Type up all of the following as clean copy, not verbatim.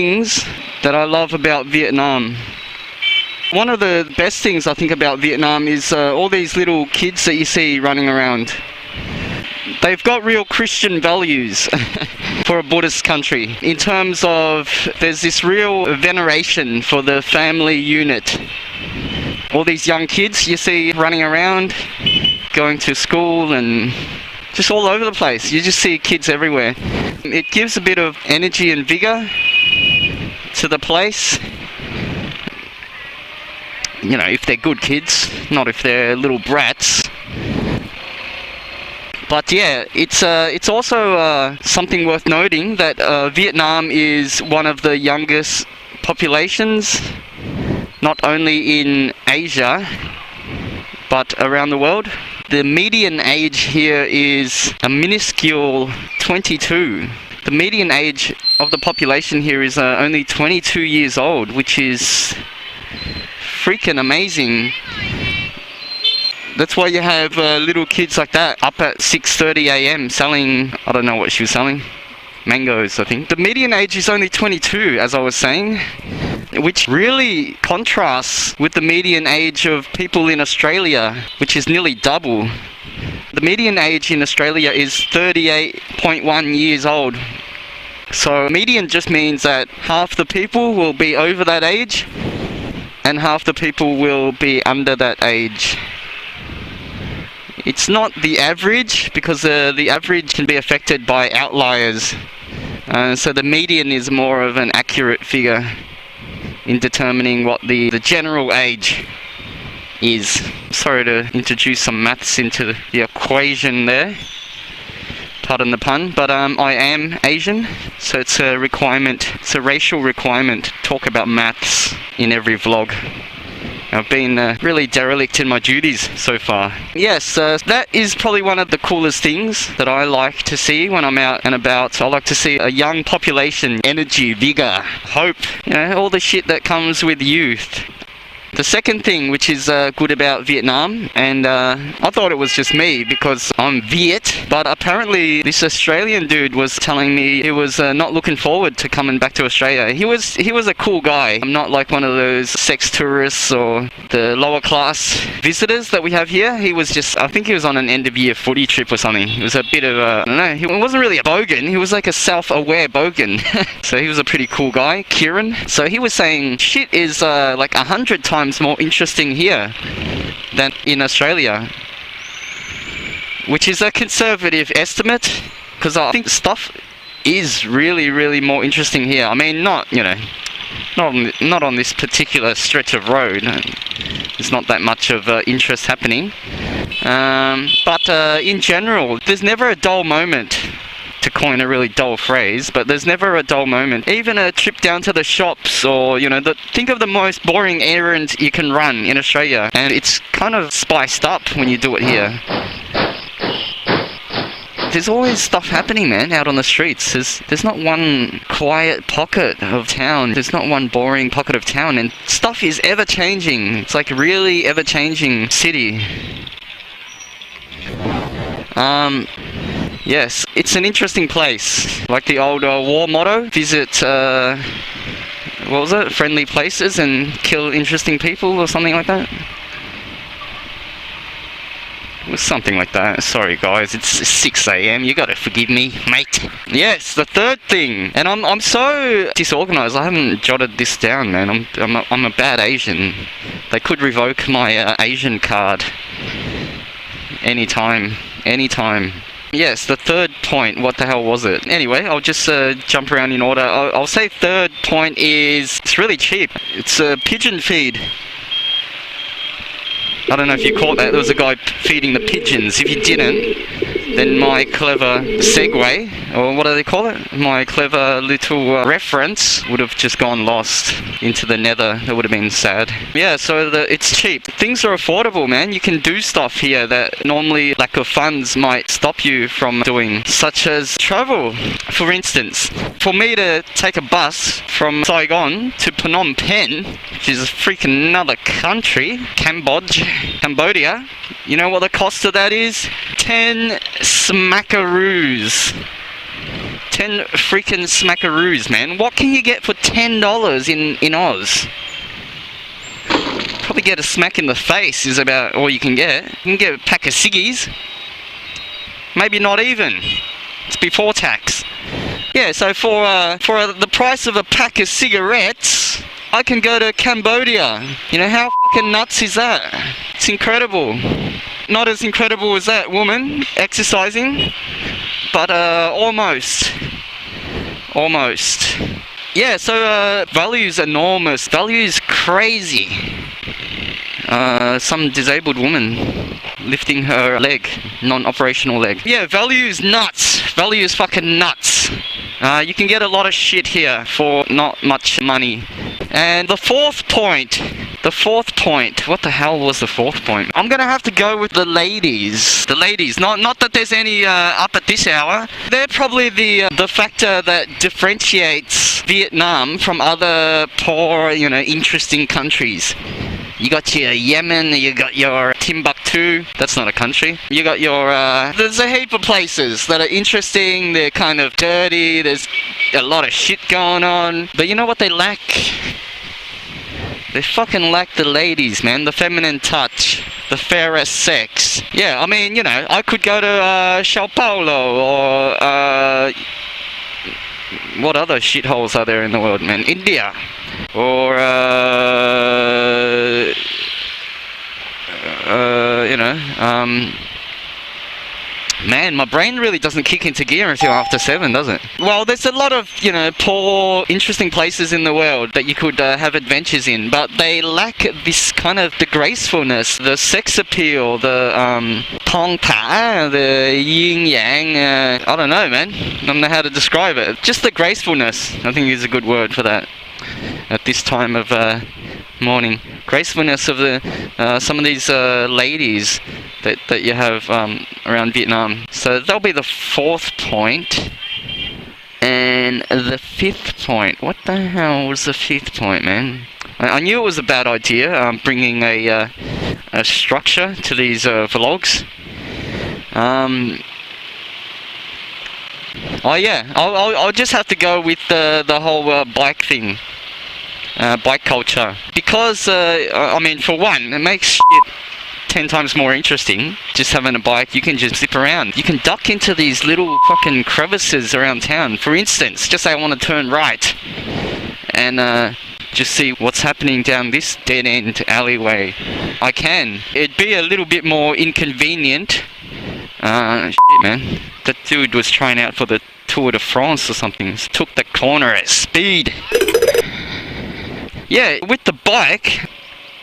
things that I love about Vietnam. One of the best things I think about Vietnam is all these little kids that you see running around. They've got real Christian values for a Buddhist country. In terms of, there's this real veneration for the family unit. All these young kids you see running around, going to school and just all over the place. You just see kids everywhere. It gives a bit of energy and vigor to the place. You know, if they're good kids, not if they're little brats. But yeah, it's also something worth noting that Vietnam is one of the youngest populations, not only in Asia, but around the world. The median age here is a minuscule 22. The median age of the population here is only 22 years old, which is freaking amazing. That's why you have little kids like that up at 6:30 a.m. selling, I don't know what she was selling, mangoes, I think. The median age is only 22, as I was saying, which really contrasts with the median age of people in Australia, which is nearly double. The median age in Australia is 38.1 years old. So median just means that half the people will be over that age and half the people will be under that age. It's not the average, because the average can be affected by outliers. So the median is more of an accurate figure in determining what the general age is. Sorry to introduce some maths into the equation there. Pardon the pun, but I am Asian, so it's a requirement, it's a racial requirement to talk about maths in every vlog. I've been really derelict in my duties so far. Yes, that is probably one of the coolest things that I like to see when I'm out and about. I like to see a young population, energy, vigor, hope, you know, all the shit that comes with youth. The second thing which is good about Vietnam, and I thought it was just me because I'm Viet, but apparently this Australian dude was telling me he was not looking forward to coming back to Australia. He was a cool guy. I'm not like one of those sex tourists or the lower class visitors that we have here. He was just, I think he was on an end of year footy trip or something. He was a bit of a, I don't know, he wasn't really a bogan, he was like a self-aware bogan. So he was a pretty cool guy, Kieran. So he was saying shit is like 100 times more interesting here than in Australia, which is a conservative estimate, because I think stuff is really more interesting here. I mean, not, you know, not on this particular stretch of road. There's not that much of interest happening, but in general, there's never a dull moment. To coin a really dull phrase, but there's never a dull moment. Even a trip down to the shops, or, you know, think of the most boring errand you can run in Australia, and it's kind of spiced up when you do it here. There's always stuff happening, man, out on the streets. There's not one quiet pocket of town. There's not one boring pocket of town, and stuff is ever changing. It's like a really ever changing city. Yes, it's an interesting place. Like the old war motto, visit, what was it? Friendly places and kill interesting people, or something like that. It was something like that. Sorry guys, it's 6 a.m. You gotta forgive me, mate. Yes, the third thing, and I'm so disorganized. I haven't jotted this down, man. I'm a bad Asian. They could revoke my Asian card anytime. Yes, the third point, what the hell was it? Anyway, I'll just jump around in order. I'll say third point is, it's really cheap. It's a pigeon feed. I don't know if you caught that. There was a guy feeding the pigeons. If you didn't, then my clever segue, or what do they call it? My clever little reference would have just gone lost into the nether. That would have been sad. Yeah, so it's cheap. Things are affordable, man. You can do stuff here that normally lack of funds might stop you from doing, such as travel. For instance, for me to take a bus from Saigon to Phnom Penh, which is a freaking another country, Cambodia, you know what the cost of that is? 10 smackaroos. 10 freaking smackaroos, man. What can you get for $10 in Oz? Probably get a smack in the face is about all you can get. You can get a pack of ciggies. Maybe not even. It's before tax. Yeah, so for the price of a pack of cigarettes, I can go to Cambodia. You know, how fucking nuts is that? It's incredible. Not as incredible as that woman exercising, but almost. Almost. Yeah, so value's enormous. Value's crazy. Some disabled woman lifting her leg, non-operational leg. Yeah, value's nuts. Value's fucking nuts. You can get a lot of shit here for not much money. And the fourth point, what the hell was the fourth point? I'm gonna have to go with the ladies. The ladies, not that there's any up at this hour. They're probably the factor that differentiates Vietnam from other poor, you know, interesting countries. You got your Yemen, you got your Timbuktu, that's not a country. You got your, there's a heap of places that are interesting, they're kind of dirty, there's a lot of shit going on. But you know what they lack? They fucking lack the ladies, man, the feminine touch, the fairer sex. Yeah, I mean, you know, I could go to Sao Paulo or, what other shitholes are there in the world, man? India. Or, you know, man, my brain really doesn't kick into gear until after 7, does it? Well, there's a lot of, you know, poor, interesting places in the world that you could have adventures in, but they lack this kind of the gracefulness, the sex appeal, the tong ta, the yin yang. I don't know, man. I don't know how to describe it. Just the gracefulness, I think, is a good word for that at this time of morning. Gracefulness of the some of these ladies that you have around Vietnam. So that'll be the fourth point. And the fifth point. What the hell was the fifth point, man? I knew it was a bad idea, bringing a structure to these vlogs. Oh yeah, I'll just have to go with the whole bike thing. Bike culture. Because, I mean, for one, it makes shit 10 times more interesting. Just having a bike, you can just zip around. You can duck into these little fucking crevices around town. For instance, just say I want to turn right. And, just see what's happening down this dead-end alleyway. I can. It'd be a little bit more inconvenient. Shit, man. That dude was trying out for the Tour de France or something. Took the corner at speed. Yeah, with the bike,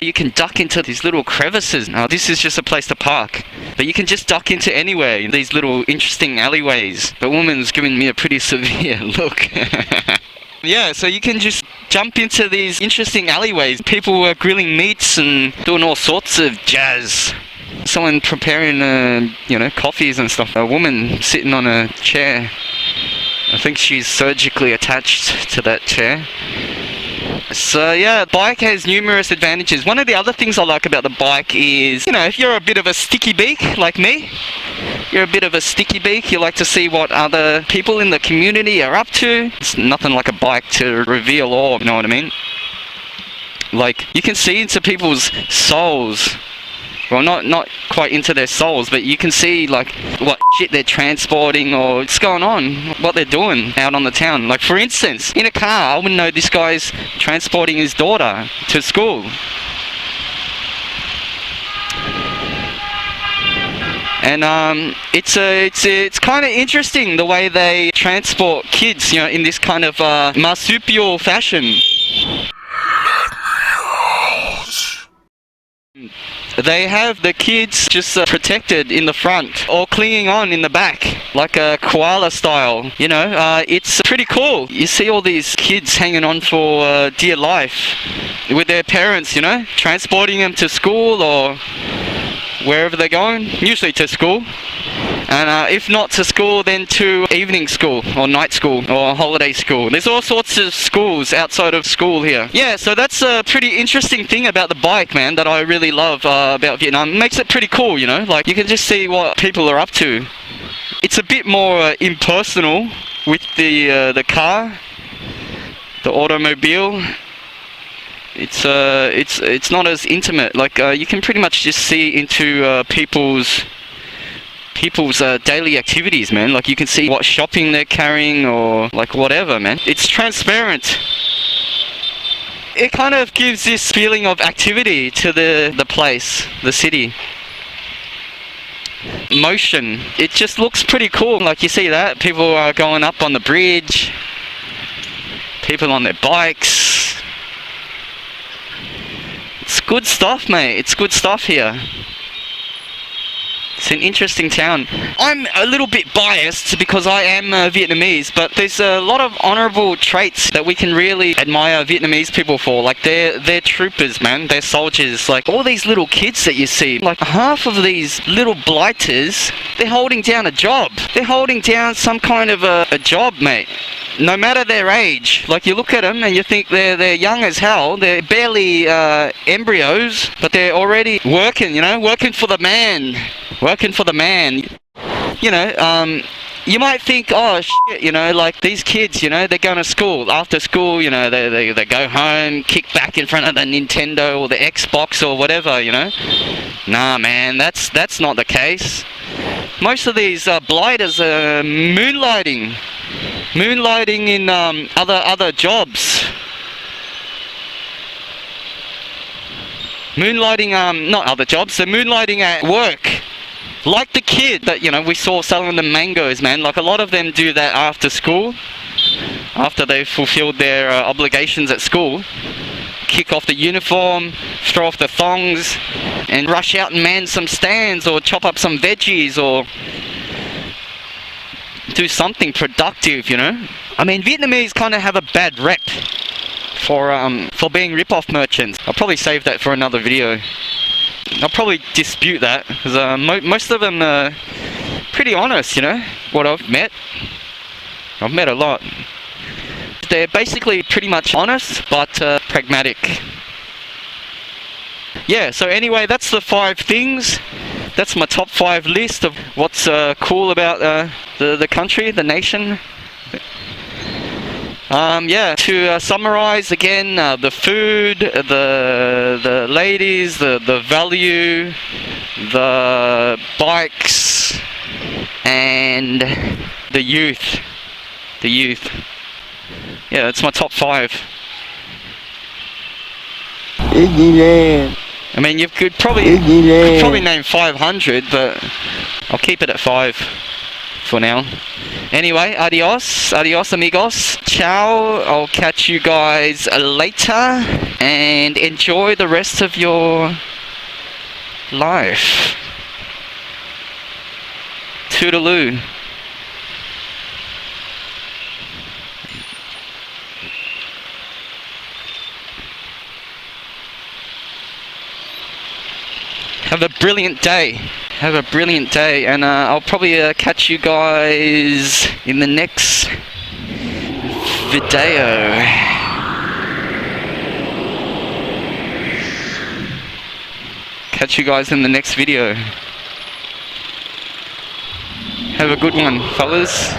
you can duck into these little crevices. Now, this is just a place to park. But you can just duck into anywhere in these little interesting alleyways. The woman's giving me a pretty severe look. Yeah, so you can just jump into these interesting alleyways. People are grilling meats and doing all sorts of jazz. Someone preparing, you know, coffees and stuff. A woman sitting on a chair. I think she's surgically attached to that chair. So yeah, the bike has numerous advantages. One of the other things I like about the bike is, you know, if you're a bit of a sticky beak like me, you're a bit of a sticky beak, you like to see what other people in the community are up to. It's nothing like a bike to reveal all, you know what I mean? Like, you can see into people's souls. Well, not quite into their souls, but you can see, like, what shit they're transporting or what's going on, what they're doing out on the town. Like, for instance, in a car, I wouldn't know this guy's transporting his daughter to school. And it's kind of interesting the way they transport kids, you know, in this kind of marsupial fashion. They have the kids just protected in the front or clinging on in the back, like a koala style, you know. It's pretty cool. You see all these kids hanging on for dear life with their parents, you know, transporting them to school or wherever they're going, usually to school. And if not to school, then to evening school or night school or holiday school. There's all sorts of schools outside of school here. Yeah, so that's a pretty interesting thing about the bike, man, that I really love about Vietnam. It makes it pretty cool, you know, like you can just see what people are up to It's a bit more impersonal with the car, the automobile. It's not as intimate. Like you can pretty much just see into people's daily activities, man. Like you can see what shopping they're carrying or like whatever, man. It's transparent. It kind of gives this feeling of activity to the place, the city. Motion. It just looks pretty cool. Like you see that people are going up on the bridge, people on their bikes. It's good stuff, mate. It's good stuff here. It's an interesting town. I'm a little bit biased because I am Vietnamese, but there's a lot of honourable traits that we can really admire Vietnamese people for. Like they're troopers, man. They're soldiers. Like all these little kids that you see, like half of these little blighters, they're holding down a job. They're holding down some kind of a job, mate. No matter their age. Like you look at them and you think they're young as hell. They're barely embryos, but they're already working, you know, working for the man. Working for the man. You know, you might think, oh shit, you know, like these kids, you know, they're going to school. After school, you know, they go home, kick back in front of the Nintendo or the Xbox or whatever, you know. Nah, man, that's not the case. Most of these blighters are moonlighting in other jobs. Moonlighting, not other jobs, they're moonlighting at work. Like the kid that, you know, we saw selling the mangoes, man. Like a lot of them do that after school, after they've fulfilled their obligations at school. Kick off the uniform, throw off the thongs, and rush out and man some stands or chop up some veggies or do something productive, you know. I mean, Vietnamese kind of have a bad rep for being rip-off merchants. I'll probably save that for another video. I'll probably dispute that because most of them are pretty honest, you know, what I've met a lot. They're basically pretty much honest but pragmatic. Yeah, so anyway, that's the 5 things. That's my top 5 list of what's cool about the country, the nation. Yeah, to summarize again, the food, the ladies, the value, the bikes, and the youth. Yeah, that's my top 5. I mean, you could probably name 500, but I'll keep it at 5 for now. Anyway, adios amigos, ciao. I'll catch you guys later and enjoy the rest of your life. Toodaloo. Have a brilliant day. And I'll probably catch you guys in the next video. Catch you guys in the next video. Have a good one, fellas.